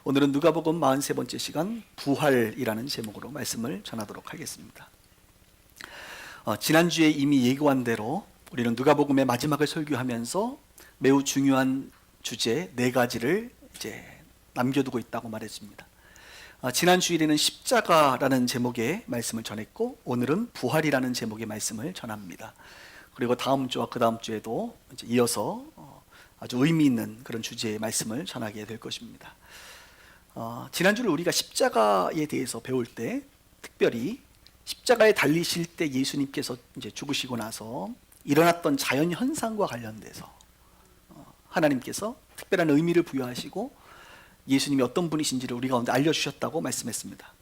오늘은 누가복음 43번째 시간 부활이라는 제목으로 말씀을 전하도록 하겠습니다. 지난주에 이미 예고한 대로 우리는 누가복음의 마지막을 설교하면서 매우 중요한 주제 4가지를 이제 남겨두고 있다고 말했습니다. 지난 주일에는 십자가라는 제목의 말씀을 전했고 오늘은 부활이라는 제목의 말씀을 전합니다. 그리고 다음 주와 그 다음 주에도 이제 이어서 아주 의미 있는 그런 주제의 말씀을 전하게 될 것입니다. 지난주를 우리가 십자가에 대해서 배울 때 특별히 십자가에 달리실 때 예수님께서 이제 죽으시고 나서 일어났던 자연 현상과 관련돼서 하나님께서 특별한 의미를 부여하시고 예수님이 어떤 분이신지를 우리 가운데 알려주셨다고 말씀했습니다.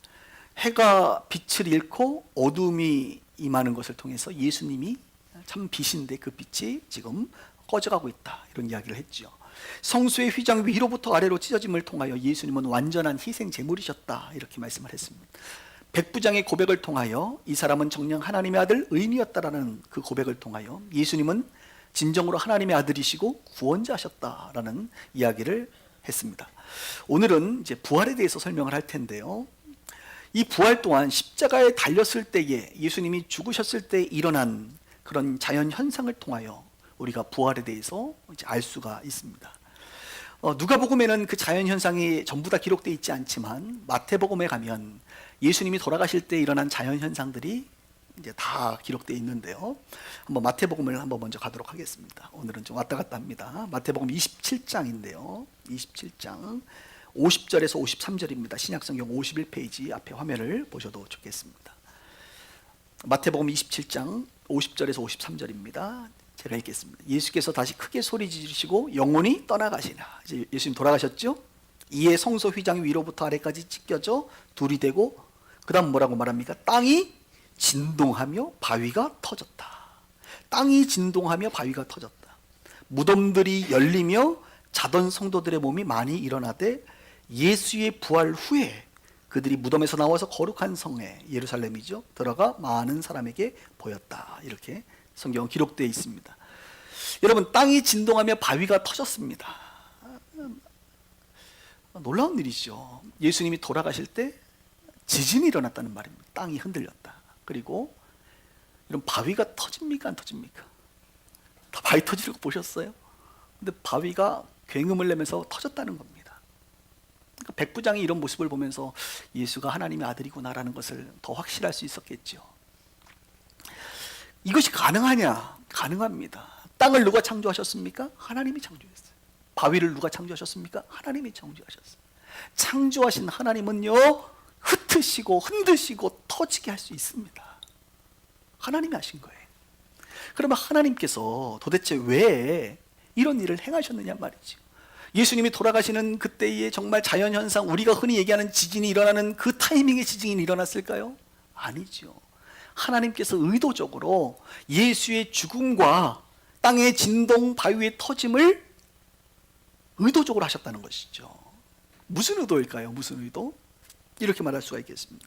해가 빛을 잃고 어둠이 임하는 것을 통해서 예수님이 참 빛인데 그 빛이 지금 꺼져가고 있다, 이런 이야기를 했죠. 성소의 휘장 위로부터 아래로 찢어짐을 통하여 예수님은 완전한 희생 제물이셨다, 이렇게 말씀을 했습니다. 백부장의 고백을 통하여 이 사람은 정녕 하나님의 아들 의인이었다라는 그 고백을 통하여 예수님은 진정으로 하나님의 아들이시고 구원자셨다라는 이야기를 했습니다. 오늘은 이제 부활에 대해서 설명을 할 텐데요. 이 부활 또한 십자가에 달렸을 때에 예수님이 죽으셨을 때 일어난 그런 자연 현상을 통하여 우리가 부활에 대해서 이제 알 수가 있습니다. 누가복음에는 그 자연 현상이 전부 다 기록되어 있지 않지만 마태복음에 가면 예수님이 돌아가실 때 일어난 자연 현상들이 이제 다 기록되어 있는데요. 한번 마태복음을 한번 먼저 가도록 하겠습니다. 오늘은 좀 왔다 갔다 합니다. 마태복음 27장인데요. 27장 50절에서 53절입니다. 신약성경 51페이지 앞에 화면을 보셔도 좋겠습니다. 마태복음 27장 50절에서 53절입니다. 제가 읽겠습니다. 예수께서 다시 크게 소리 지르시고 영혼이 떠나가시나. 이제 예수님 돌아가셨죠? 이에 성소 휘장 위로부터 아래까지 찢겨져 둘이 되고 그 다음 뭐라고 말합니까? 땅이 진동하며 바위가 터졌다. 땅이 진동하며 바위가 터졌다. 무덤들이 열리며 자던 성도들의 몸이 많이 일어나되 예수의 부활 후에 그들이 무덤에서 나와서 거룩한 성에, 예루살렘이죠, 들어가 많은 사람에게 보였다. 이렇게 성경은 기록되어 있습니다. 여러분, 땅이 진동하며 바위가 터졌습니다. 놀라운 일이죠. 예수님이 돌아가실 때 지진이 일어났다는 말입니다. 땅이 흔들렸다. 그리고 이런 바위가 터집니까, 안 터집니까? 다 바위 터지는 거 보셨어요? 근데 바위가 굉음을 내면서 터졌다는 겁니다. 그러니까 백부장이 이런 모습을 보면서 예수가 하나님의 아들이구나라는 것을 더 확실할 수 있었겠죠. 이것이 가능하냐? 가능합니다. 땅을 누가 창조하셨습니까? 하나님이 창조했어요. 바위를 누가 창조하셨습니까? 하나님이 창조하셨어요. 창조하신 하나님은요, 흩으시고 흔드시고 터지게 할 수 있습니다. 하나님이 하신 거예요. 그러면 하나님께서 도대체 왜 이런 일을 행하셨느냐 말이죠. 예수님이 돌아가시는 그때의 정말 자연현상, 우리가 흔히 얘기하는 지진이 일어나는 그 타이밍에 지진이 일어났을까요? 아니죠. 하나님께서 의도적으로 예수의 죽음과 땅의 진동, 바위의 터짐을 의도적으로 하셨다는 것이죠. 무슨 의도일까요? 무슨 의도? 이렇게 말할 수가 있겠습니다.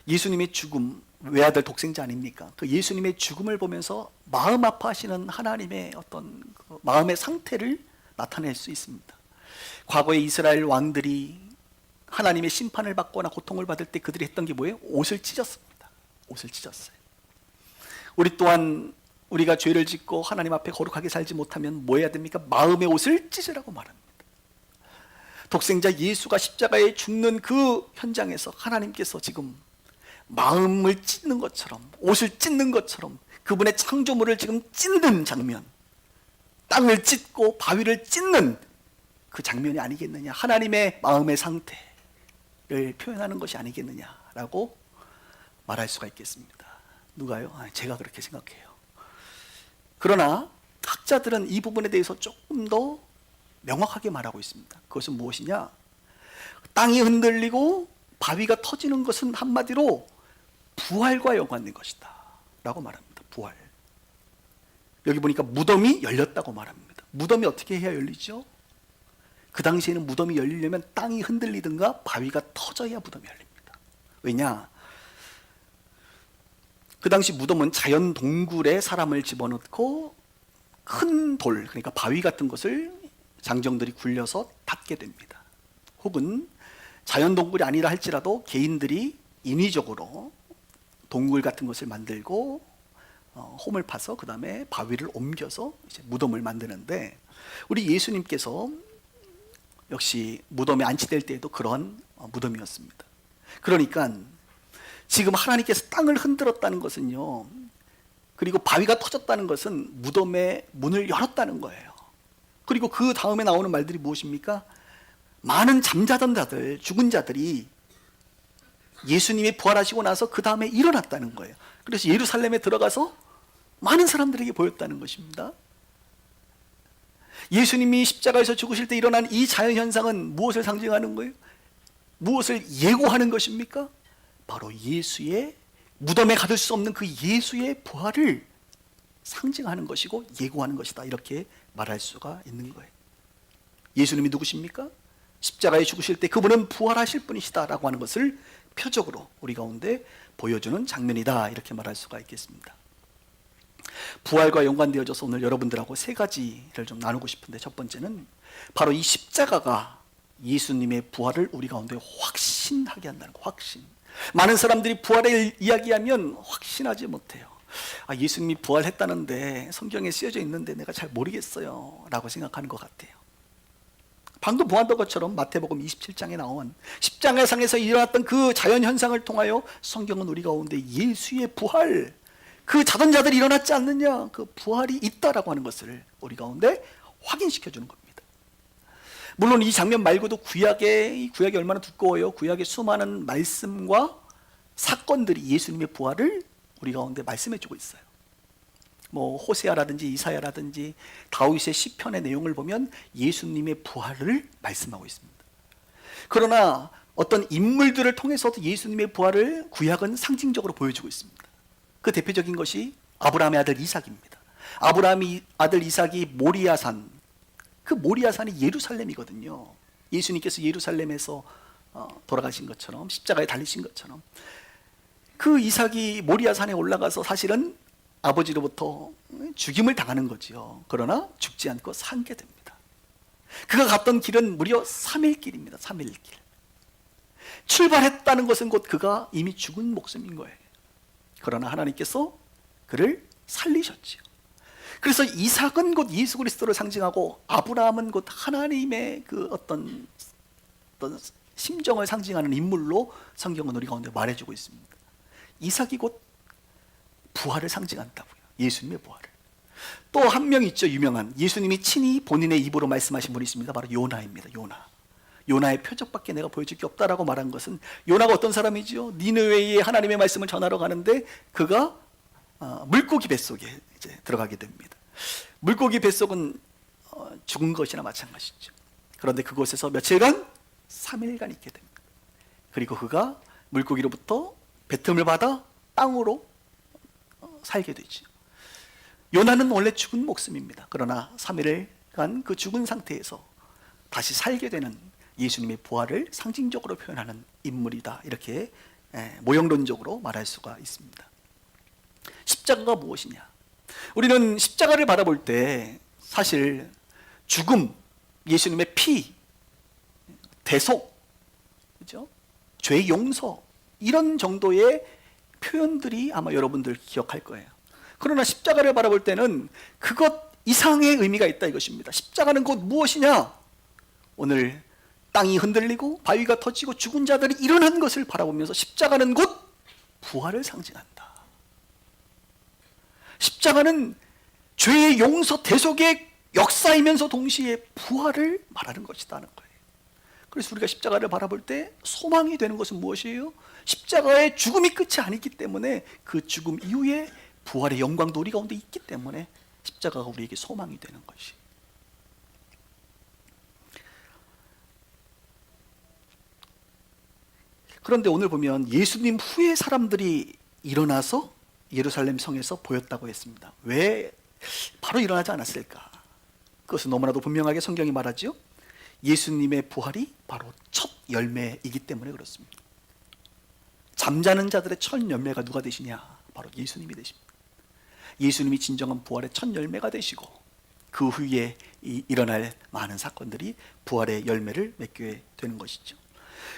예수님의 죽음, 외아들 독생자 아닙니까? 그 예수님의 죽음을 보면서 마음 아파하시는 하나님의 어떤 그 마음의 상태를 나타낼 수 있습니다. 과거의 이스라엘 왕들이 하나님의 심판을 받거나 고통을 받을 때 그들이 했던 게 뭐예요? 옷을 찢었습니다. 옷을 찢었어요. 우리 또한 우리가 죄를 짓고 하나님 앞에 거룩하게 살지 못하면 뭐 해야 됩니까? 마음의 옷을 찢으라고 말합니다. 독생자 예수가 십자가에 죽는 그 현장에서 하나님께서 지금 마음을 찢는 것처럼, 옷을 찢는 것처럼 그분의 창조물을 지금 찢는 장면, 땅을 찢고 바위를 찢는 그 장면이 아니겠느냐, 하나님의 마음의 상태를 표현하는 것이 아니겠느냐라고 말할 수가 있겠습니다. 누가요? 제가 그렇게 생각해요. 그러나 학자들은 이 부분에 대해서 조금 더 명확하게 말하고 있습니다. 그것은 무엇이냐? 땅이 흔들리고 바위가 터지는 것은 한마디로 부활과 연관된 것이다 라고 말합니다. 부활. 여기 보니까 무덤이 열렸다고 말합니다. 무덤이 어떻게 해야 열리죠? 그 당시에는 무덤이 열리려면 땅이 흔들리든가 바위가 터져야 무덤이 열립니다. 왜냐? 그 당시 무덤은 자연 동굴에 사람을 집어넣고 큰 돌, 그러니까 바위 같은 것을 장정들이 굴려서 닫게 됩니다. 혹은 자연동굴이 아니라 할지라도 개인들이 인위적으로 동굴 같은 것을 만들고 홈을 파서 그 다음에 바위를 옮겨서 이제 무덤을 만드는데, 우리 예수님께서 역시 무덤에 안치될 때에도 그러한 무덤이었습니다. 그러니까 지금 하나님께서 땅을 흔들었다는 것은요, 그리고 바위가 터졌다는 것은 무덤의 문을 열었다는 거예요. 그리고 그 다음에 나오는 말들이 무엇입니까? 많은 잠자던 자들, 죽은 자들이 예수님이 부활하시고 나서 그 다음에 일어났다는 거예요. 그래서 예루살렘에 들어가서 많은 사람들에게 보였다는 것입니다. 예수님이 십자가에서 죽으실 때 일어난 이 자연현상은 무엇을 상징하는 거예요? 무엇을 예고하는 것입니까? 바로 예수의, 무덤에 가둘 수 없는 그 예수의 부활을 상징하는 것이고 예고하는 것이다, 이렇게 말할 수가 있는 거예요. 예수님이 누구십니까? 십자가에 죽으실 때 그분은 부활하실 분이시다 라고 하는 것을 표적으로 우리 가운데 보여주는 장면이다, 이렇게 말할 수가 있겠습니다. 부활과 연관되어져서 오늘 여러분들하고 세 가지를 좀 나누고 싶은데, 첫 번째는 바로 이 십자가가 예수님의 부활을 우리 가운데 확신하게 한다는 거. 확신. 많은 사람들이 부활을 이야기하면 확신하지 못해요. 예수님이 부활했다는데 성경에 쓰여져 있는데 내가 잘 모르겠어요 라고 생각하는 것 같아요. 방금 보았던 것처럼 마태복음 27장에 나온 십자가상에서 일어났던 그 자연현상을 통하여 성경은 우리 가운데 예수의 부활, 그 자던 자들이 일어났지 않느냐, 그 부활이 있다라고 하는 것을 우리 가운데 확인시켜주는 겁니다. 물론 이 장면 말고도 구약이 얼마나 두꺼워요. 구약의 수많은 말씀과 사건들이 예수님의 부활을 우리 가운데 말씀해주고 있어요. 뭐 호세아라든지 이사야라든지 다윗의 시편의 내용을 보면 예수님의 부활을 말씀하고 있습니다. 그러나 어떤 인물들을 통해서도 예수님의 부활을 구약은 상징적으로 보여주고 있습니다. 그 대표적인 것이 아브라함의 아들 이삭입니다. 아브라함의 아들 이삭이 모리아산, 그 모리아산이 예루살렘이거든요. 예수님께서 예루살렘에서 돌아가신 것처럼, 십자가에 달리신 것처럼 그 이삭이 모리아산에 올라가서 사실은 아버지로부터 죽임을 당하는 거지요. 그러나 죽지 않고 살게 됩니다. 그가 갔던 길은 무려 3일 길입니다. 3일 길. 출발했다는 것은 곧 그가 이미 죽은 목숨인 거예요. 그러나 하나님께서 그를 살리셨지요. 그래서 이삭은 곧 예수 그리스도를 상징하고 아브라함은 곧 하나님의 그 어떤 심정을 상징하는 인물로 성경은 우리 가운데 말해주고 있습니다. 이삭이 곧 부활을 상징한다고요. 예수님의 부활을. 또 한 명 있죠. 유명한, 예수님이 친히 본인의 입으로 말씀하신 분이 있습니다. 바로 요나입니다. 요나의 표적밖에 내가 보여줄 게 없다라고 말한 것은, 요나가 어떤 사람이죠? 니느웨에 하나님의 말씀을 전하러 가는데 그가 물고기 뱃속에 이제 들어가게 됩니다. 물고기 뱃속은 죽은 것이나 마찬가지죠. 그런데 그곳에서 며칠간, 3일간 있게 됩니다. 그리고 그가 물고기로부터 뱉음을 받아 땅으로 살게 되죠. 요나는 원래 죽은 목숨입니다. 그러나 3일간 그 죽은 상태에서 다시 살게 되는 예수님의 부활을 상징적으로 표현하는 인물이다, 이렇게 모형론적으로 말할 수가 있습니다. 십자가가 무엇이냐? 우리는 십자가를 바라볼 때 사실 죽음, 예수님의 피, 대속, 그죠? 죄 용서, 이런 정도의 표현들이 아마 여러분들 기억할 거예요. 그러나 십자가를 바라볼 때는 그것 이상의 의미가 있다, 이것입니다. 십자가는 곧 무엇이냐? 오늘 땅이 흔들리고 바위가 터지고 죽은 자들이 일어난 것을 바라보면서 십자가는 곧 부활을 상징한다. 십자가는 죄의 용서, 대속의 역사이면서 동시에 부활을 말하는 것이라는 거예요. 그래서 우리가 십자가를 바라볼 때 소망이 되는 것은 무엇이에요? 십자가의 죽음이 끝이 아니기 때문에 그 죽음 이후에 부활의 영광도 우리 가운데 있기 때문에 십자가가 우리에게 소망이 되는 것이. 그런데 오늘 보면 예수님 후에 사람들이 일어나서 예루살렘 성에서 보였다고 했습니다. 왜 바로 일어나지 않았을까? 그것은 너무나도 분명하게 성경이 말하죠. 예수님의 부활이 바로 첫 열매이기 때문에 그렇습니다. 잠자는 자들의 첫 열매가 누가 되시냐? 바로 예수님이 되십니다. 예수님이 진정한 부활의 첫 열매가 되시고, 그 후에 일어날 많은 사건들이 부활의 열매를 맺게 되는 것이죠.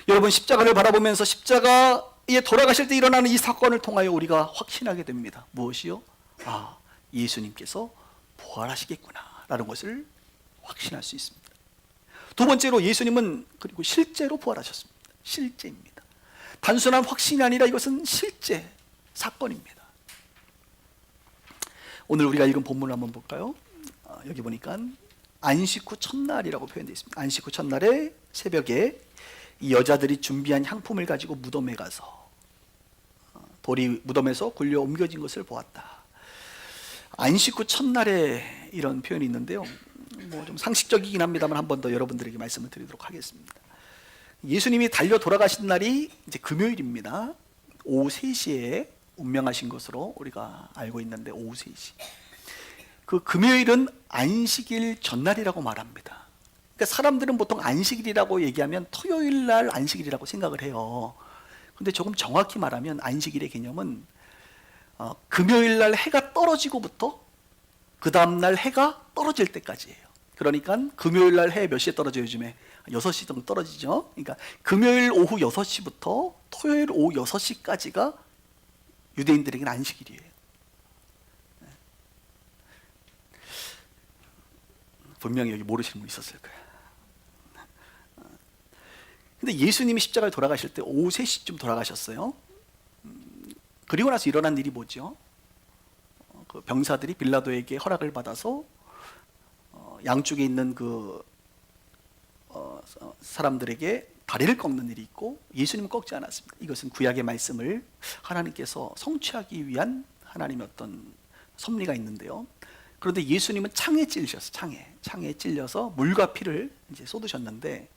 여러분, 십자가를 바라보면서 십자가에 돌아가실 때 일어나는 이 사건을 통하여 우리가 확신하게 됩니다. 무엇이요? 아, 예수님께서 부활하시겠구나 라는 것을 확신할 수 있습니다. 두 번째로, 예수님은 그리고 실제로 부활하셨습니다. 실제입니다. 단순한 확신이 아니라 이것은 실제 사건입니다. 오늘 우리가 읽은 본문을 한번 볼까요? 여기 보니까 안식 후 첫날이라고 표현되어 있습니다. 안식 후 첫날에 새벽에 이 여자들이 준비한 향품을 가지고 무덤에 가서 돌이 무덤에서 굴려 옮겨진 것을 보았다. 안식 후 첫날에 이런 표현이 있는데요, 뭐 좀 상식적이긴 합니다만 한 번 더 여러분들에게 말씀을 드리도록 하겠습니다. 예수님이 달려 돌아가신 날이 이제 금요일입니다. 오후 3시에 운명하신 것으로 우리가 알고 있는데, 오후 3시. 그 금요일은 안식일 전날이라고 말합니다. 그러니까 사람들은 보통 안식일이라고 얘기하면 토요일 날 안식일이라고 생각을 해요. 근데 조금 정확히 말하면 안식일의 개념은 금요일 날 해가 떨어지고부터 그 다음날 해가 떨어질 때까지예요. 그러니까 금요일 날 해 몇 시에 떨어져요? 요즘에 6시 정도 떨어지죠. 그러니까 금요일 오후 6시부터 토요일 오후 6시까지가 유대인들에게는 안식일이에요. 분명히 여기 모르시는 분 있었을 거예요. 근데 예수님이 십자가에 돌아가실 때 오후 3시쯤 돌아가셨어요. 그리고 나서 일어난 일이 뭐죠? 그 병사들이 빌라도에게 허락을 받아서 양쪽에 있는 그 사람들에게 다리를 꺾는 일이 있고, 예수님은 꺾지 않았습니다. 이것은 구약의 말씀을 하나님께서 성취하기 위한 하나님의 어떤 섭리가 있는데요. 그런데 예수님은 창에 찔리셨어요. 창에 찔려서 물과 피를 이제 쏟으셨는데,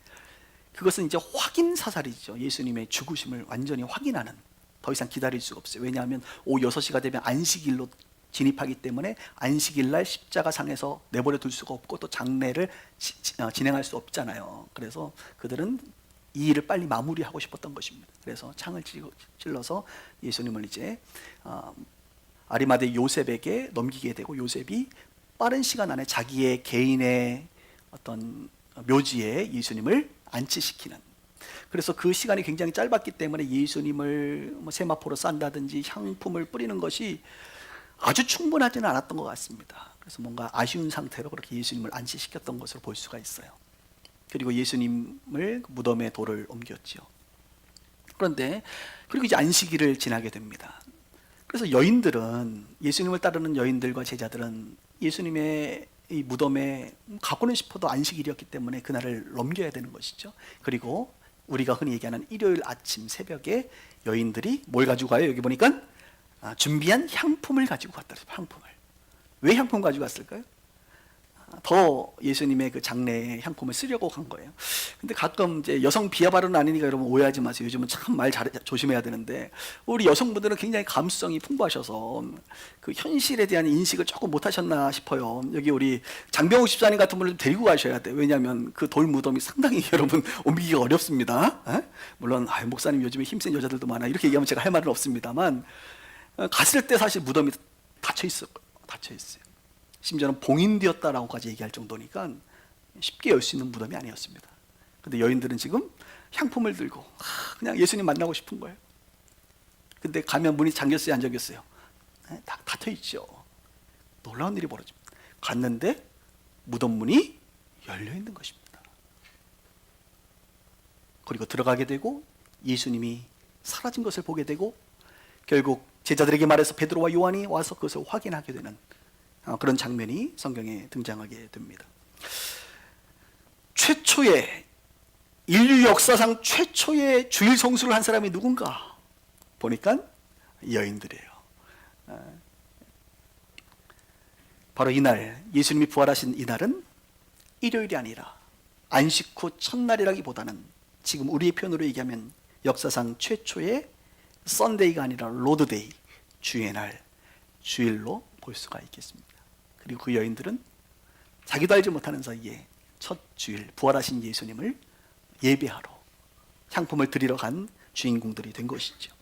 그것은 이제 확인 사살이죠. 예수님의 죽으심을 완전히 확인하는, 더 이상 기다릴 수가 없어요. 왜냐하면 오후 6시가 되면 안식일로 진입하기 때문에 안식일 날 십자가상에서 내버려 둘 수가 없고 또 장례를 진행할 수 없잖아요. 그래서 그들은 이 일을 빨리 마무리하고 싶었던 것입니다. 그래서 창을 찔러서 예수님을 이제 아리마대 요셉에게 넘기게 되고, 요셉이 빠른 시간 안에 자기의 개인의 어떤 묘지에 예수님을 안치시키는, 그래서 그 시간이 굉장히 짧았기 때문에 예수님을 세마포로 싼다든지 향품을 뿌리는 것이 아주 충분하지는 않았던 것 같습니다. 그래서 뭔가 아쉬운 상태로 그렇게 예수님을 안치시켰던 것으로 볼 수가 있어요. 그리고 예수님을 무덤에 돌을 옮겼죠. 그런데 그리고 이제 안식일을 지나게 됩니다. 그래서 여인들은, 예수님을 따르는 여인들과 제자들은 예수님의 이 무덤에 가고는 싶어도 안식일이었기 때문에 그날을 넘겨야 되는 것이죠. 그리고 우리가 흔히 얘기하는 일요일 아침 새벽에 여인들이 뭘 가지고 가요? 여기 보니까 준비한 향품을 가지고 갔다. 향품을. 왜 향품 가지고 갔을까요? 더 예수님의 그 장례에 향품을 쓰려고 간 거예요. 근데 가끔 이제 여성 비하 발언은 아니니까 여러분 오해하지 마세요. 요즘은 참 말 조심해야 되는데, 우리 여성분들은 굉장히 감수성이 풍부하셔서 그 현실에 대한 인식을 조금 못하셨나 싶어요. 여기 우리 장병욱 집사님 같은 분을 데리고 가셔야 돼요. 왜냐하면 그 돌 무덤이 상당히 여러분 옮기기가 어렵습니다. 물론 목사님 요즘에 힘센 여자들도 많아, 이렇게 얘기하면 제가 할 말은 없습니다만, 갔을 때 사실 무덤이 닫혀 있어요. 심지어는 봉인되었다라고까지 얘기할 정도니까 쉽게 열 수 있는 무덤이 아니었습니다. 근데 여인들은 지금 향품을 들고 그냥 예수님 만나고 싶은 거예요. 근데 가면 문이 잠겼어요, 안 잠겼어요? 닫혀 있죠. 놀라운 일이 벌어집니다. 갔는데 무덤 문이 열려 있는 것입니다. 그리고 들어가게 되고 예수님이 사라진 것을 보게 되고, 결국 제자들에게 말해서 베드로와 요한이 와서 그것을 확인하게 되는 그런 장면이 성경에 등장하게 됩니다. 최초의, 인류 역사상 최초의 주일 성수를 한 사람이 누군가 보니까 여인들이에요. 바로 이날, 예수님이 부활하신 이날은 일요일이 아니라 안식 후 첫날이라기보다는 지금 우리의 표현으로 얘기하면 역사상 최초의 썬데이가 아니라 로드데이, 주의 날, 주일로 볼 수가 있겠습니다. 그리고 그 여인들은 자기도 알지 못하는 사이에 첫 주일, 부활하신 예수님을 예배하러 향품을 드리러 간 주인공들이 된 것이죠.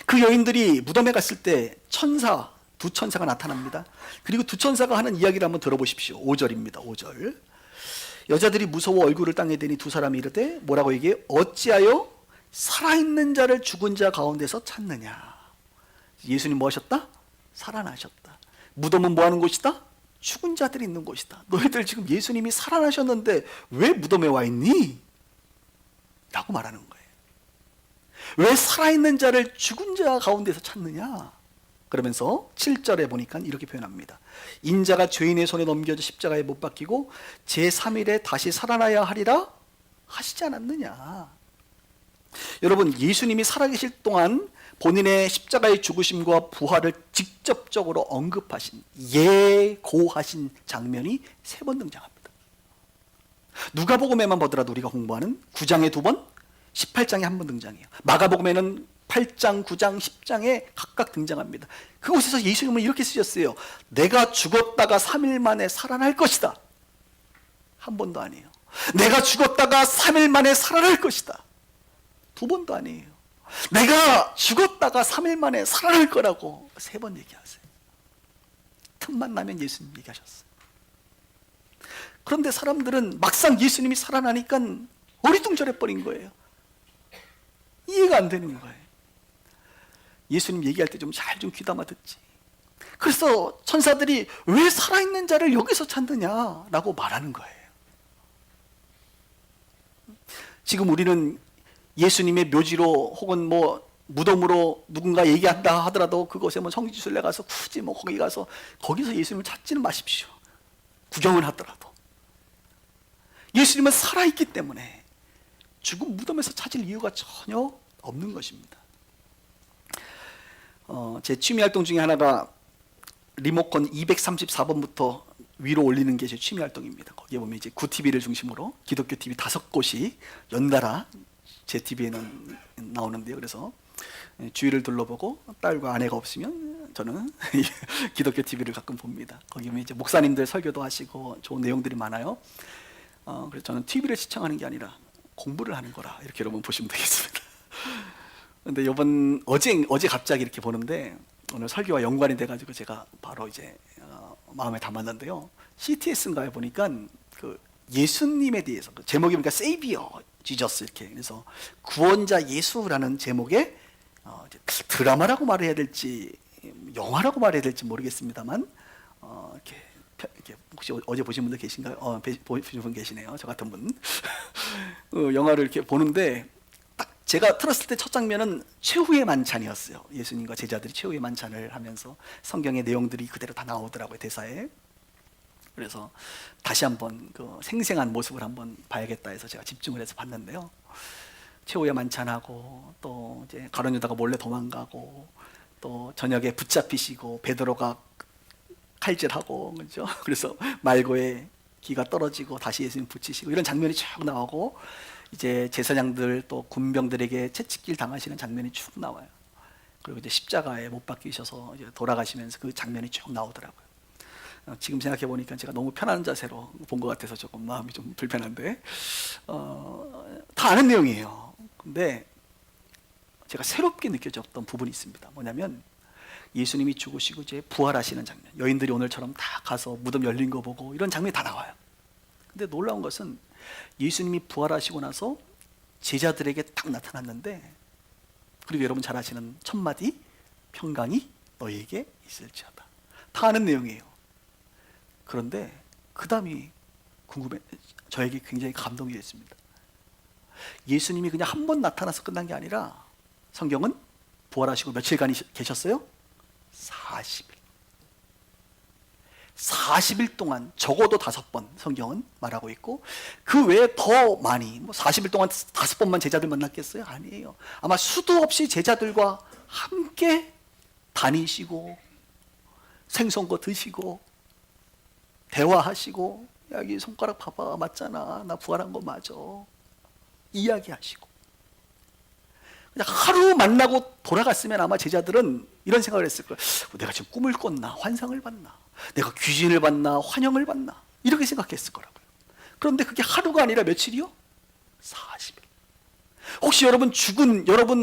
그 여인들이 무덤에 갔을 때 천사 두 천사가 나타납니다. 그리고 두 천사가 하는 이야기를 한번 들어보십시오. 5절입니다. 5절. 여자들이 무서워 얼굴을 땅에 대니 두 사람이 이르되 뭐라고 얘기해요? 어찌하여 살아있는 자를 죽은 자 가운데서 찾느냐. 예수님 뭐 하셨다? 살아나셨다. 무덤은 뭐 하는 곳이다? 죽은 자들이 있는 곳이다. 너희들 지금 예수님이 살아나셨는데 왜 무덤에 와 있니? 라고 말하는 거예요. 왜 살아있는 자를 죽은 자 가운데서 찾느냐? 그러면서 7절에 보니까 이렇게 표현합니다. 인자가 죄인의 손에 넘겨져 십자가에 못 박히고 제3일에 다시 살아나야 하리라 하시지 않았느냐. 여러분, 예수님이 살아계실 동안 본인의 십자가의 죽으심과 부활을 직접적으로 언급하신, 예고하신 장면이 3번 등장합니다. 누가복음에만 보더라도 우리가 공부하는 9장에 2번, 18장에 1번 등장해요. 마가복음에는 8장, 9장, 10장에 각각 등장합니다. 그곳에서 예수님은 이렇게 쓰셨어요. 내가 죽었다가 3일 만에 살아날 것이다. 한 번도 아니에요. 내가 죽었다가 3일 만에 살아날 것이다. 2번도 아니에요. 내가 죽었다가 3일 만에 살아날 거라고 3번 얘기하세요. 틈만 나면 예수님 얘기하셨어요. 그런데 사람들은 막상 예수님이 살아나니까 어리둥절해 버린 거예요. 이해가 안 되는 거예요. 예수님 얘기할 때 좀 잘 좀 귀담아 듣지. 그래서 천사들이 왜 살아있는 자를 여기서 찾느냐라고 말하는 거예요. 지금 우리는 예수님의 묘지로 혹은 뭐 무덤으로 누군가 얘기한다 하더라도 그곳에 뭐 성지순례 가서 굳이 뭐 거기 가서 거기서 예수님을 찾지는 마십시오. 구경을 하더라도 예수님은 살아있기 때문에 죽은 무덤에서 찾을 이유가 전혀 없는 것입니다. 제 취미활동 중에 하나가 리모컨 234번부터 위로 올리는 게 제 취미활동입니다. 거기에 보면 이제 구TV를 중심으로 기독교 TV 5곳이 연달아 제 TV에는 나오는데요. 그래서 주위를 둘러보고 딸과 아내가 없으면 저는 기독교 TV를 가끔 봅니다. 거기 보면 이제 목사님들 설교도 하시고 좋은 내용들이 많아요. 그래서 저는 TV를 시청하는 게 아니라 공부를 하는 거라 이렇게 여러분 보시면 되겠습니다. 근데 어제 갑자기 이렇게 보는데 오늘 설교와 연관이 돼가지고 제가 바로 이제 마음에 담았는데요. CTS인가에 보니까 그 예수님에 대해서 그 제목이 보니까 세이비어 지저스 이렇게 그래서 구원자 예수라는 제목의 드라마라고 말해야 될지 영화라고 말해야 될지 모르겠습니다만 이렇게 혹시 어제 보신 분들 계신가요? 보신 분 계시네요. 저 같은 분. 영화를 이렇게 보는데 딱 제가 틀었을 때 첫 장면은 최후의 만찬이었어요. 예수님과 제자들이 최후의 만찬을 하면서 성경의 내용들이 그대로 다 나오더라고요, 대사에. 그래서 다시 한번 그 생생한 모습을 한번 봐야겠다 해서 제가 집중을 해서 봤는데요. 최후의 만찬하고 또 이제 가룟 유다가 몰래 도망가고 또 저녁에 붙잡히시고 베드로가 칼질하고 그렇죠. 그래서 말고에 기가 떨어지고 다시 예수님 붙이시고 이런 장면이 쭉 나오고 이제 제사장들 또 군병들에게 채찍질 당하시는 장면이 쭉 나와요. 그리고 이제 십자가에 못 박히셔서 이제 돌아가시면서 그 장면이 쭉 나오더라고요. 지금 생각해 보니까 제가 너무 편한 자세로 본 것 같아서 조금 마음이 좀 불편한데 다 아는 내용이에요. 근데 제가 새롭게 느껴졌던 부분이 있습니다. 뭐냐면 예수님이 죽으시고 이제 부활하시는 장면, 여인들이 오늘처럼 다 가서 무덤 열린 거 보고 이런 장면이 다 나와요. 근데 놀라운 것은 예수님이 부활하시고 나서 제자들에게 딱 나타났는데, 그리고 여러분 잘 아시는 첫 마디, 평강이 너희에게 있을지어다. 다 아는 내용이에요. 그런데 그 다음이 저에게 굉장히 감동이 됐습니다. 예수님이 그냥 한 번 나타나서 끝난 게 아니라 성경은 부활하시고 며칠간 계셨어요? 40일. 40일 동안 적어도 5번 성경은 말하고 있고 그 외에 더 많이 40일 동안 5번만 제자들 만났겠어요? 아니에요. 아마 수도 없이 제자들과 함께 다니시고 생선거 드시고 대화하시고 여기 손가락 봐봐 맞잖아 나 부활한 거 맞아 이야기하시고 그냥 하루 만나고 돌아갔으면 아마 제자들은 이런 생각을 했을 거예요. 내가 지금 꿈을 꿨나 환상을 봤나 내가 귀신을 봤나 환영을 봤나 이렇게 생각했을 거라고요. 그런데 그게 하루가 아니라 며칠이요? 40일. 혹시 여러분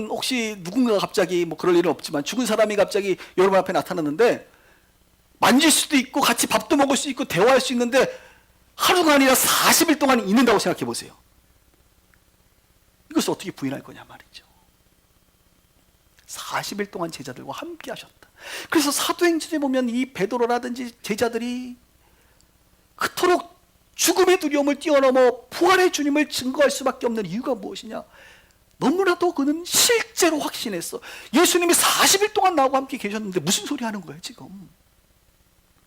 혹시 누군가가 갑자기 뭐 그럴 일은 없지만 죽은 사람이 갑자기 여러분 앞에 나타났는데 만질 수도 있고 같이 밥도 먹을 수 있고 대화할 수 있는데 하루가 아니라 40일 동안 있는다고 생각해 보세요. 이것을 어떻게 부인할 거냐 말이죠. 40일 동안 제자들과 함께 하셨다. 그래서 사도행전에 보면 이 베드로라든지 제자들이 그토록 죽음의 두려움을 뛰어넘어 부활의 주님을 증거할 수밖에 없는 이유가 무엇이냐? 너무나도 그는 실제로 확신했어. 예수님이 40일 동안 나하고 함께 계셨는데 무슨 소리 하는 거예요 지금?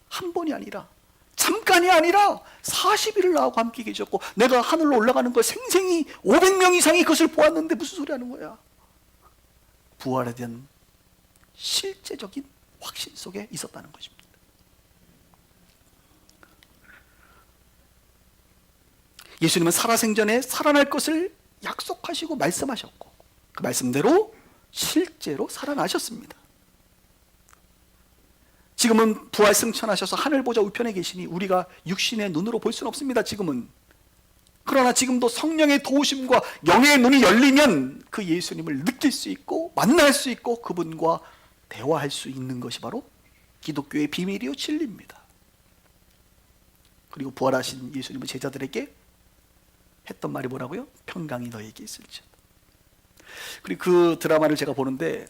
한 번이 아니라 잠깐이 아니라 40일을 나하고 함께 계셨고 내가 하늘로 올라가는 걸 생생히 500명 이상이 그것을 보았는데 무슨 소리 하는 거야? 부활에 대한 실제적인 확신 속에 있었다는 것입니다. 예수님은 살아생전에 살아날 것을 약속하시고 말씀하셨고 그 말씀대로 실제로 살아나셨습니다. 지금은 부활 승천하셔서 하늘 보좌 우편에 계시니 우리가 육신의 눈으로 볼 수는 없습니다. 지금은. 그러나 지금도 성령의 도우심과 영의 눈이 열리면 그 예수님을 느낄 수 있고 만날 수 있고 그분과 대화할 수 있는 것이 바로 기독교의 비밀이요 진리입니다. 그리고 부활하신 예수님은 제자들에게 했던 말이 뭐라고요? 평강이 너에게 있을지어다. 그리고 그 드라마를 제가 보는데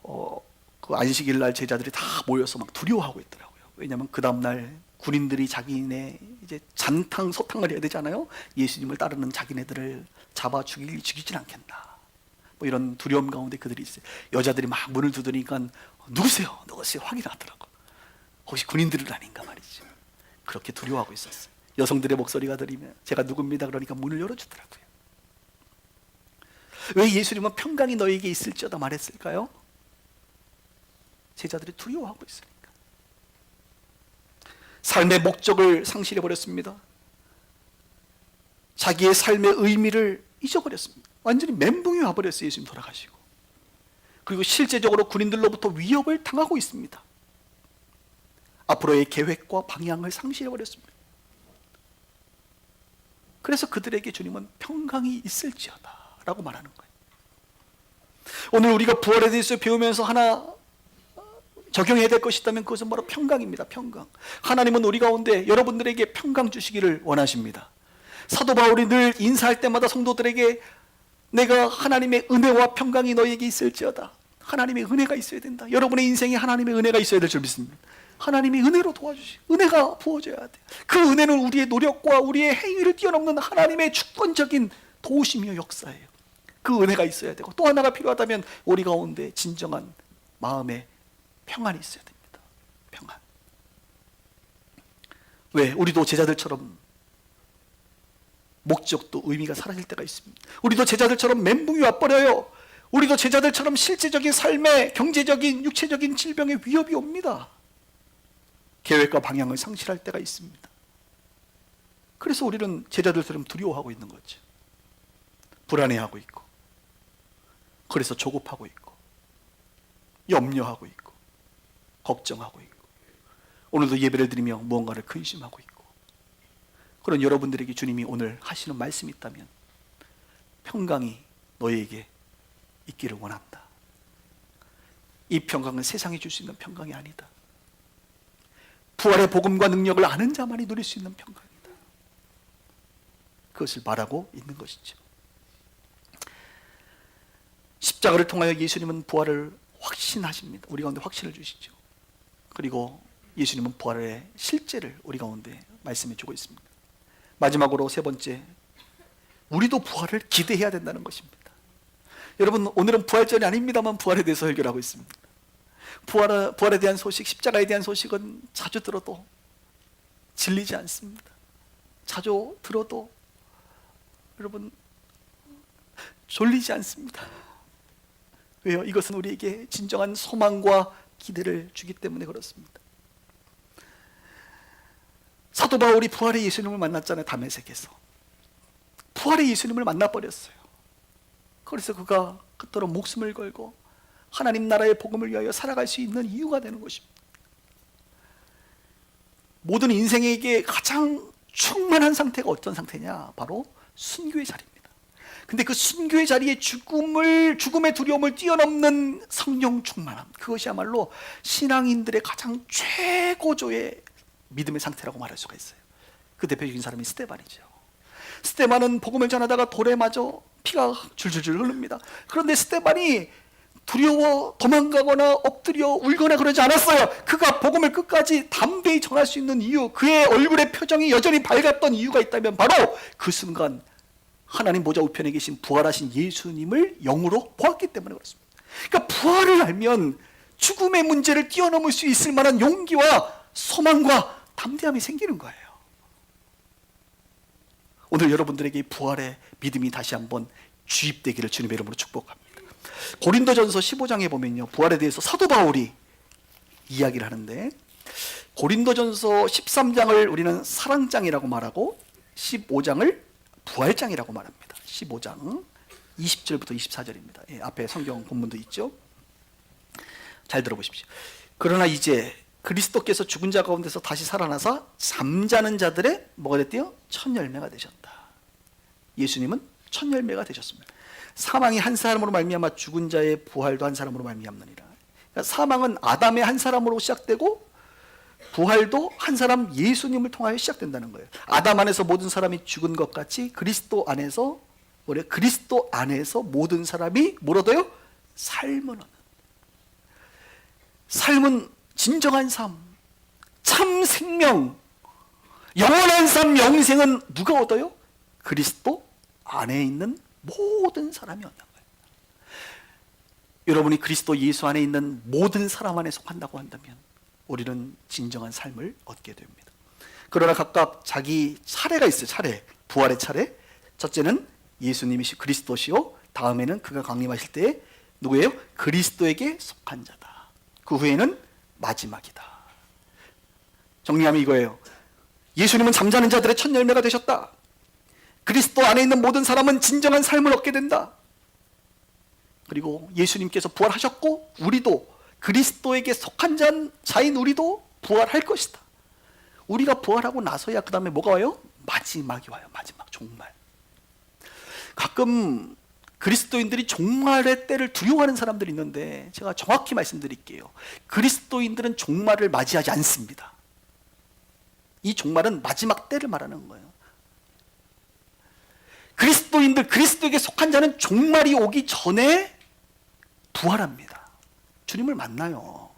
그 안식일 날 제자들이 다 모여서 막 두려워하고 있더라고요. 왜냐하면 그 다음날 군인들이 자기네 이제 잔탕 소탕을 해야 되잖아요. 예수님을 따르는 자기네들을 잡아 죽이진 않겠나. 뭐 이런 두려움 가운데 그들이 있어요. 여자들이 막 문을 두드리니까 누구세요? 확인하더라고. 혹시 군인들은 아닌가 말이죠. 그렇게 두려워하고 있었어요. 여성들의 목소리가 들리면 제가 누굽니다 그러니까 문을 열어주더라고요. 왜 예수님은 평강이 너에게 있을지어다 말했을까요? 제자들이 두려워하고 있으니까. 삶의 목적을 상실해버렸습니다. 자기의 삶의 의미를 잊어버렸습니다. 완전히 멘붕이 와버렸어요. 예수님 돌아가시고. 그리고 실제적으로 군인들로부터 위협을 당하고 있습니다. 앞으로의 계획과 방향을 상실해버렸습니다. 그래서 그들에게 주님은 평강이 있을지어다 라고 말하는 거예요. 오늘 우리가 부활에 대해서 배우면서 하나 적용해야 될 것이 있다면 그것은 바로 평강입니다. 평강. 하나님은 우리 가운데 여러분들에게 평강 주시기를 원하십니다. 사도 바울이 늘 인사할 때마다 성도들에게 내가 하나님의 은혜와 평강이 너에게 있을지어다. 하나님의 은혜가 있어야 된다. 여러분의 인생에 하나님의 은혜가 있어야 될 줄 믿습니다. 하나님이 은혜로 도와주시고 은혜가 부어져야 돼요. 그 은혜는 우리의 노력과 우리의 행위를 뛰어넘는 하나님의 주권적인 도우심이요 역사예요. 그 은혜가 있어야 되고 또 하나가 필요하다면 우리 가운데 진정한 마음의 평안이 있어야 됩니다. 평안. 왜? 우리도 제자들처럼 목적도 의미가 사라질 때가 있습니다. 우리도 제자들처럼 멘붕이 와버려요. 우리도 제자들처럼 실제적인 삶에 경제적인 육체적인 질병의 위협이 옵니다. 계획과 방향을 상실할 때가 있습니다. 그래서 우리는 제자들처럼 두려워하고 있는 거죠. 불안해하고 있고 그래서 조급하고 있고 염려하고 있고 걱정하고 있고 오늘도 예배를 드리며 무언가를 근심하고 있고 그런 여러분들에게 주님이 오늘 하시는 말씀이 있다면 평강이 너희에게 있기를 원한다. 이 평강은 세상이 줄 수 있는 평강이 아니다. 부활의 복음과 능력을 아는 자만이 누릴 수 있는 평강이다. 그것을 말하고 있는 것이죠. 십자가를 통하여 예수님은 부활을 확신하십니다. 우리 가운데 확신을 주시죠. 그리고 예수님은 부활의 실제를 우리 가운데 말씀해 주고 있습니다. 마지막으로 세 번째, 우리도 부활을 기대해야 된다는 것입니다. 여러분, 오늘은 부활절이 아닙니다만 부활에 대해서 설교하고 있습니다. 부활에 대한 소식, 십자가에 대한 소식은 자주 들어도 질리지 않습니다. 자주 들어도 여러분 졸리지 않습니다. 왜요? 이것은 우리에게 진정한 소망과 기대를 주기 때문에 그렇습니다. 사도 바울이 부활의 예수님을 만났잖아요. 다메섹에서 부활의 예수님을 만나버렸어요. 그래서 그가 그토록 목숨을 걸고 하나님 나라의 복음을 위하여 살아갈 수 있는 이유가 되는 것입니다. 모든 인생에게 가장 충만한 상태가 어떤 상태냐? 바로 순교의 자리입니다. 근데 그 순교의 자리에 죽음의 두려움을 뛰어넘는 성령 충만함, 그것이야말로 신앙인들의 가장 최고조의 믿음의 상태라고 말할 수가 있어요. 그 대표적인 사람이 스데반이죠. 스데반은 복음을 전하다가 돌에 맞아 피가 줄줄줄 흐릅니다. 그런데 스데반이 두려워 도망가거나 엎드려 울거나 그러지 않았어요. 그가 복음을 끝까지 담대히 전할 수 있는 이유, 그의 얼굴의 표정이 여전히 밝았던 이유가 있다면 바로 그 순간 하나님 보좌 우편에 계신 부활하신 예수님을 영으로 보았기 때문에 그렇습니다. 그러니까 부활을 알면 죽음의 문제를 뛰어넘을 수 있을 만한 용기와 소망과 담대함이 생기는 거예요. 오늘 여러분들에게 부활의 믿음이 다시 한번 주입되기를 주님의 이름으로 축복합니다. 고린도전서 15장에 보면요, 부활에 대해서 사도 바울이 이야기를 하는데, 고린도전서 13장을 우리는 사랑장이라고 말하고 15장을 부활장이라고 말합니다. 15장 20절부터 24절입니다. 예, 앞에 성경 본문도 있죠. 잘 들어보십시오. 그러나 이제 그리스도께서 죽은 자 가운데서 다시 살아나사 잠자는 자들의 뭐가 됐대요? 첫 열매가 되셨다. 예수님은 첫 열매가 되셨습니다. 사망이 한 사람으로 말미암아 죽은 자의 부활도 한 사람으로 말미암느니라. 그러니까 사망은 아담의 한 사람으로 시작되고 부활도 한 사람 예수님을 통하여 시작된다는 거예요. 아담 안에서 모든 사람이 죽은 것 같이 그리스도 안에서 모든 사람이 뭘 얻어요? 삶을 얻는. 삶은 진정한 삶, 참 생명, 영원한 삶, 영생은 누가 얻어요? 그리스도 안에 있는 모든 사람이 얻는 거예요. 여러분이 그리스도 예수 안에 있는 모든 사람 안에 속한다고 한다면 우리는 진정한 삶을 얻게 됩니다. 그러나 각각 자기 차례가 있어요. 차례, 부활의 차례. 첫째는 예수님이시 그리스도시요, 다음에는 그가 강림하실 때에 누구예요? 그리스도에게 속한 자다. 그 후에는 마지막이다. 정리하면 이거예요. 예수님은 잠자는 자들의 첫 열매가 되셨다. 그리스도 안에 있는 모든 사람은 진정한 삶을 얻게 된다. 그리고 예수님께서 부활하셨고 우리도 그리스도에게 속한 자인 우리도 부활할 것이다. 우리가 부활하고 나서야 그 다음에 뭐가 와요? 마지막이 와요. 마지막 종말. 가끔 그리스도인들이 종말의 때를 두려워하는 사람들이 있는데 제가 정확히 말씀드릴게요. 그리스도인들은 종말을 맞이하지 않습니다. 이 종말은 마지막 때를 말하는 거예요. 그리스도인들, 그리스도에게 속한 자는 종말이 오기 전에 부활합니다. 주님을 만나요.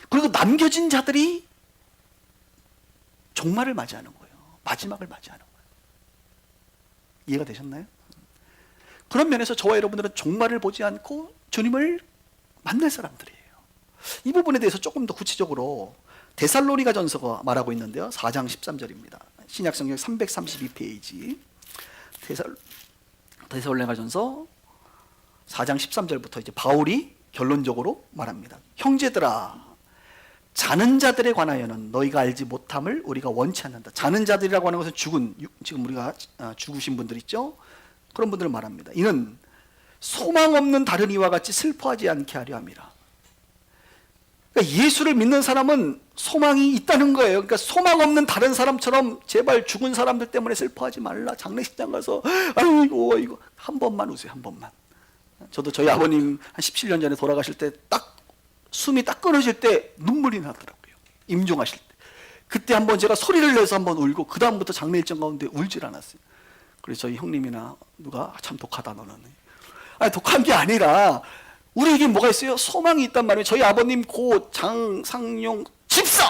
그리고 남겨진 자들이 종말을 맞이하는 거예요. 마지막을 맞이하는 거예요. 이해가 되셨나요? 그런 면에서 저와 여러분들은 종말을 보지 않고 주님을 만날 사람들이에요. 이 부분에 대해서 조금 더 구체적으로 데살로니가 전서가 말하고 있는데요. 4장 13절입니다. 신약성경 332페이지. 데살로니가 전서 4장 13절부터 이제 바울이 결론적으로 말합니다. 형제들아, 자는 자들에 관하여는 너희가 알지 못함을 우리가 원치 않는다. 자는 자들이라고 하는 것은 지금 우리가 죽으신 분들 있죠? 그런 분들을 말합니다. 이는 소망 없는 다른 이와 같이 슬퍼하지 않게 하려 함이라. 그러니까 예수를 믿는 사람은 소망이 있다는 거예요. 그러니까 소망 없는 다른 사람처럼 제발 죽은 사람들 때문에 슬퍼하지 말라. 장례식장 가서 아이고 한 번만 우세요. 한 번만. 저도 저희 아버님 한 17년 전에 돌아가실 때 딱 숨이 딱 끊어질 때 눈물이 나더라고요. 임종하실 때. 그때 한번 제가 소리를 내서 한번 울고 그 다음부터 장례 일정 가운데 울질 않았어요. 그래서 저희 형님이나 누가 참 독하다 너는. 아니 독한 게 아니라 우리에게 뭐가 있어요? 소망이 있단 말이에요. 저희 아버님 고 장상용 집사!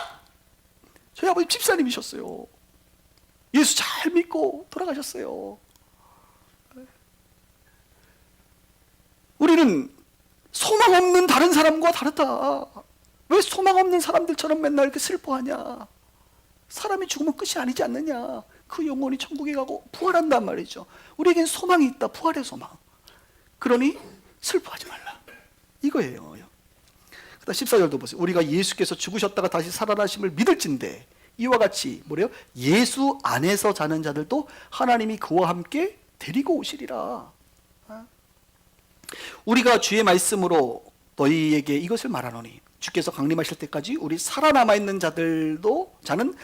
저희 아버님 집사님이셨어요. 예수 잘 믿고 돌아가셨어요. 우리는 소망 없는 다른 사람과 다르다. 왜 소망 없는 사람들처럼 맨날 이렇게 슬퍼하냐? 사람이 죽으면 끝이 아니지 않느냐? 그 영혼이 천국에 가고 부활한단 말이죠. 우리에겐 소망이 있다. 부활의 소망. 그러니 슬퍼하지 말라. 이거예요. 그다음 14절도 보세요. 우리가 예수께서 죽으셨다가 다시 살아나심을 믿을진대 이와 같이 뭐래요? 예수 안에서 자는 자들도 하나님이 그와 함께 데리고 오시리라. 우리가 주의 말씀으로 너희에게 이것을 말하노니 주께서 강림하실 때까지 우리 살아남아 있는 자는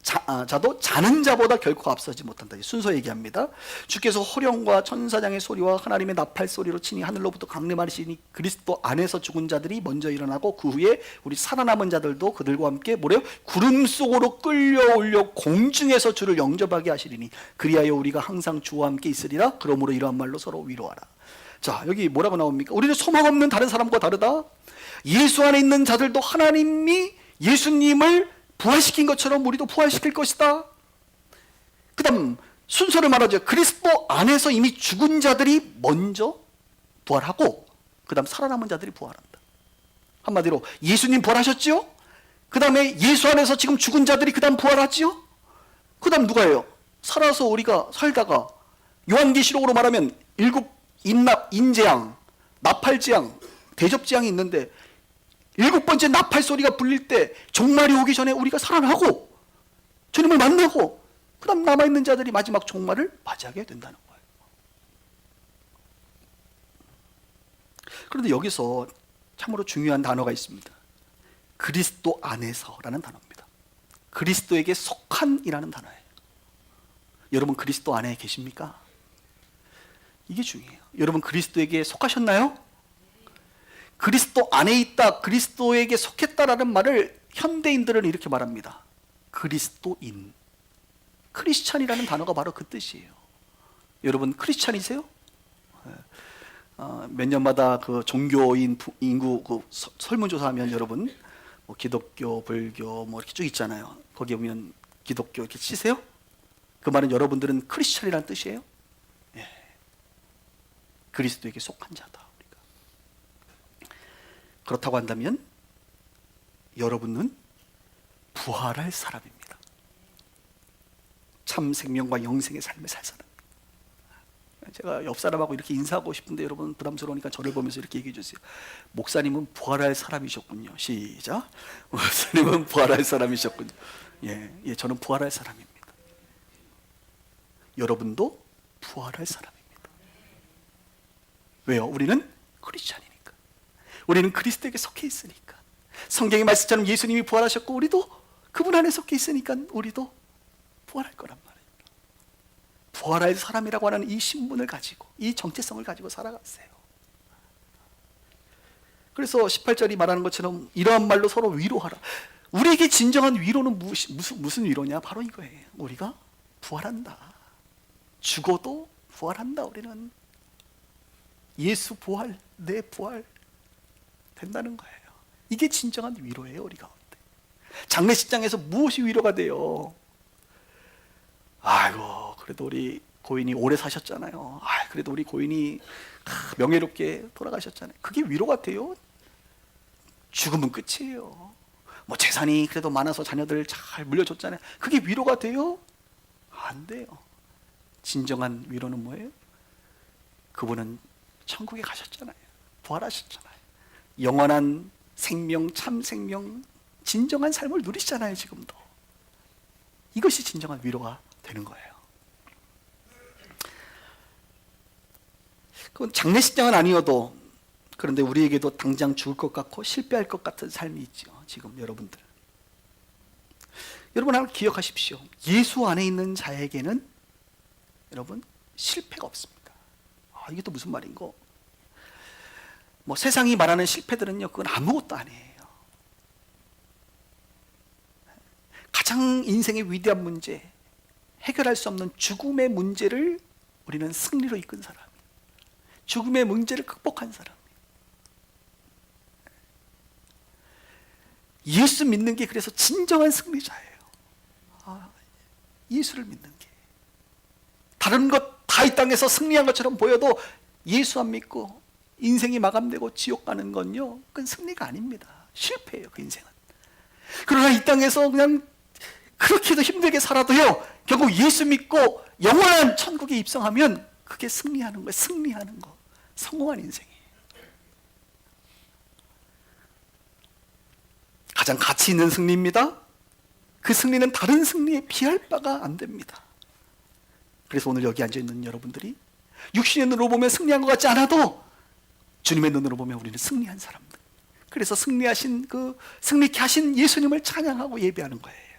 자도 자는 자보다 결코 앞서지 못한다. 순서 얘기합니다. 주께서 호령과 천사장의 소리와 하나님의 나팔 소리로 치니 하늘로부터 강림하시니 그리스도 안에서 죽은 자들이 먼저 일어나고 그 후에 우리 살아남은 자들도 그들과 함께 뭐래요? 구름 속으로 끌려올려 공중에서 주를 영접하게 하시리니 그리하여 우리가 항상 주와 함께 있으리라. 그러므로 이러한 말로 서로 위로하라. 자, 여기 뭐라고 나옵니까? 우리는 소망 없는 다른 사람과 다르다. 예수 안에 있는 자들도 하나님이 예수님을 부활시킨 것처럼 우리도 부활시킬 것이다. 그 다음 순서를 말하죠. 그리스도 안에서 이미 죽은 자들이 먼저 부활하고 그 다음 살아남은 자들이 부활한다. 한마디로 예수님 부활하셨죠? 그 다음에 예수 안에서 지금 죽은 자들이 그 다음 부활하죠? 그 다음 누가예요? 살아서 우리가 살다가 요한계시록으로 말하면 일곱 인재양, 나팔재앙, 대접재앙이 있는데 일곱 번째 나팔 소리가 불릴 때 종말이 오기 전에 우리가 살아나고 주님을 만나고 그 다음 남아있는 자들이 마지막 종말을 맞이하게 된다는 거예요. 그런데 여기서 참으로 중요한 단어가 있습니다. 그리스도 안에서라는 단어입니다. 그리스도에게 속한이라는 단어예요. 여러분 그리스도 안에 계십니까? 이게 중요해요. 여러분 그리스도에게 속하셨나요? 그리스도 안에 있다, 그리스도에게 속했다라는 말을 현대인들은 이렇게 말합니다. 그리스도인. 크리스찬이라는 단어가 바로 그 뜻이에요. 여러분 크리스찬이세요? 몇 년마다 그 종교인 인구 그 설문조사하면 여러분 뭐 기독교, 불교 뭐 이렇게 쭉 있잖아요. 거기 보면 기독교 이렇게 치세요? 그 말은 여러분들은 크리스찬이라는 뜻이에요? 예. 그리스도에게 속한 자다. 그렇다고 한다면 여러분은 부활할 사람입니다. 참 생명과 영생의 삶을 살 사람. 제가 옆 사람하고 이렇게 인사하고 싶은데 여러분 부담스러우니까 저를 보면서 이렇게 얘기해 주세요. 목사님은 부활할 사람이셨군요. 시작. 목사님은 부활할 사람이셨군요. 예, 저는 부활할 사람입니다. 여러분도 부활할 사람입니다. 왜요? 우리는 크리스찬이니까. 우리는 그리스도에게 속해 있으니까. 성경의 말씀처럼 예수님이 부활하셨고 우리도 그분 안에 속해 있으니까 우리도 부활할 거란 말이에요. 부활할 사람이라고 하는 이 신분을 가지고 이 정체성을 가지고 살아가세요. 그래서 18절이 말하는 것처럼 이러한 말로 서로 위로하라. 우리에게 진정한 위로는 무슨 위로냐? 바로 이거예요. 우리가 부활한다. 죽어도 부활한다. 우리는 예수 부활, 내 부활 된다는 거예요. 이게 진정한 위로예요. 우리 가운데. 장례식장에서 무엇이 위로가 돼요? 아이고 그래도 우리 고인이 오래 사셨잖아요. 그래도 우리 고인이 명예롭게 돌아가셨잖아요. 그게 위로가 돼요? 죽으면 끝이에요. 뭐 재산이 그래도 많아서 자녀들 잘 물려줬잖아요. 그게 위로가 돼요? 안 돼요. 진정한 위로는 뭐예요? 그분은 천국에 가셨잖아요. 부활하셨잖아요. 영원한 생명, 참 생명, 진정한 삶을 누리시잖아요. 지금도. 이것이 진정한 위로가 되는 거예요. 그건 장례식장은 아니어도 그런데 우리에게도 당장 죽을 것 같고 실패할 것 같은 삶이 있죠. 지금 여러분들. 여러분 하나 기억하십시오. 예수 안에 있는 자에게는 여러분 실패가 없습니다. 이게 또 무슨 말인고? 뭐 세상이 말하는 실패들은요, 그건 아무것도 아니에요. 가장 인생의 위대한 문제, 해결할 수 없는 죽음의 문제를 우리는 승리로 이끈 사람, 죽음의 문제를 극복한 사람. 예수 믿는 게 그래서 진정한 승리자예요. 예수를 믿는 게. 다른 것 다 이 땅에서 승리한 것처럼 보여도 예수 안 믿고 인생이 마감되고 지옥 가는 건요, 그건 승리가 아닙니다. 실패예요, 그 인생은. 그러나 이 땅에서 그냥 그렇게도 힘들게 살아도요, 결국 예수 믿고 영원한 천국에 입성하면 그게 승리하는 거예요. 승리하는 거. 성공한 인생이에요. 가장 가치 있는 승리입니다. 그 승리는 다른 승리에 비할 바가 안 됩니다. 그래서 오늘 여기 앉아있는 여러분들이 육신의 눈으로 보면 승리한 것 같지 않아도 주님의 눈으로 보면 우리는 승리한 사람들. 그래서 승리하신 그 승리케 하신 예수님을 찬양하고 예배하는 거예요.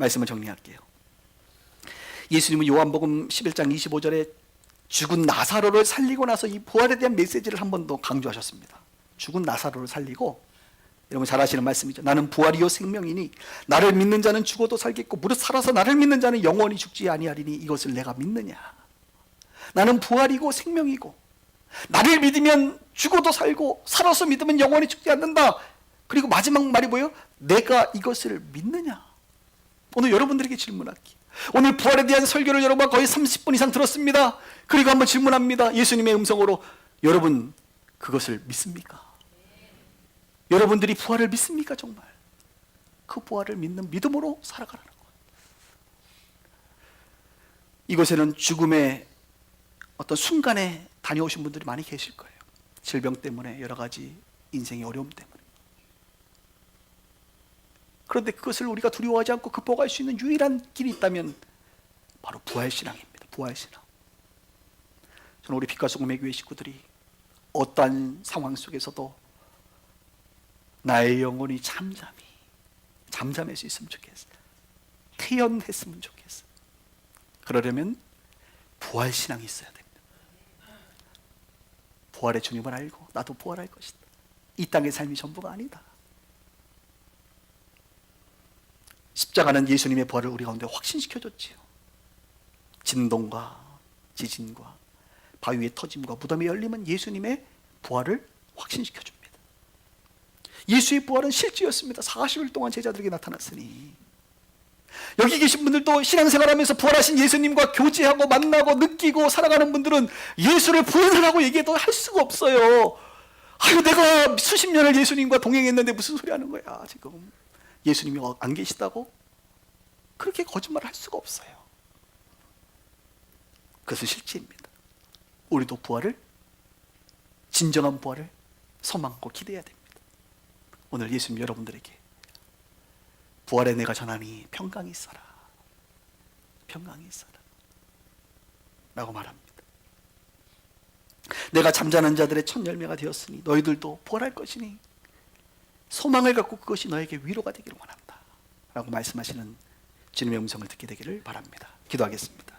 말씀을 정리할게요. 예수님은 요한복음 11장 25절에 죽은 나사로를 살리고 나서 이 부활에 대한 메시지를 한 번 더 강조하셨습니다. 죽은 나사로를 살리고, 여러분 잘 아시는 말씀이죠. 나는 부활이요 생명이니 나를 믿는 자는 죽어도 살겠고 무릇 살아서 나를 믿는 자는 영원히 죽지 아니하리니 이것을 내가 믿느냐. 나는 부활이고 생명이고 나를 믿으면 죽어도 살고 살아서 믿으면 영원히 죽지 않는다. 그리고 마지막 말이 뭐예요? 내가 이것을 믿느냐. 오늘 여러분들에게 질문할게요. 오늘 부활에 대한 설교를 여러분 거의 30분 이상 들었습니다. 그리고 한번 질문합니다. 예수님의 음성으로 여러분 그것을 믿습니까? 여러분들이 부활을 믿습니까? 정말 그 부활을 믿는 믿음으로 살아가라는 거예요. 이곳에는 죽음의 어떤 순간에 다녀오신 분들이 많이 계실 거예요. 질병 때문에, 여러 가지 인생의 어려움 때문에. 그런데 그것을 우리가 두려워하지 않고 극복할 수 있는 유일한 길이 있다면 바로 부활신앙입니다. 부활신앙. 저는 우리 빛과 소금의 교회 식구들이 어떠한 상황 속에서도 나의 영혼이 잠잠할 수 있으면 좋겠어요. 태연했으면 좋겠어요. 그러려면 부활신앙이 있어야 됩니다. 부활의 주님을 알고 나도 부활할 것이다. 이 땅의 삶이 전부가 아니다. 십자가는 예수님의 부활을 우리 가운데 확신시켜줬지요. 진동과 지진과 바위의 터짐과 무덤의 열림은 예수님의 부활을 확신시켜줍니다. 예수의 부활은 실제였습니다. 40일 동안 제자들에게 나타났으니 여기 계신 분들도 신앙생활하면서 부활하신 예수님과 교제하고 만나고 느끼고 살아가는 분들은 예수를 부인하라고 얘기해도 할 수가 없어요. 아유, 내가 수십 년을 예수님과 동행했는데 무슨 소리 하는 거야 지금. 예수님이 안 계시다고? 그렇게 거짓말을 할 수가 없어요. 그것은 실제입니다. 우리도 부활을, 진정한 부활을 소망하고 기대해야 됩니다. 오늘 예수님 여러분들에게 부활의 내가 전하니 평강이 있어라, 평강이 있어라 라고 말합니다. 내가 잠자는 자들의 첫 열매가 되었으니 너희들도 부활할 것이니 소망을 갖고 그것이 너에게 위로가 되기를 원한다 라고 말씀하시는 주님의 음성을 듣게 되기를 바랍니다. 기도하겠습니다.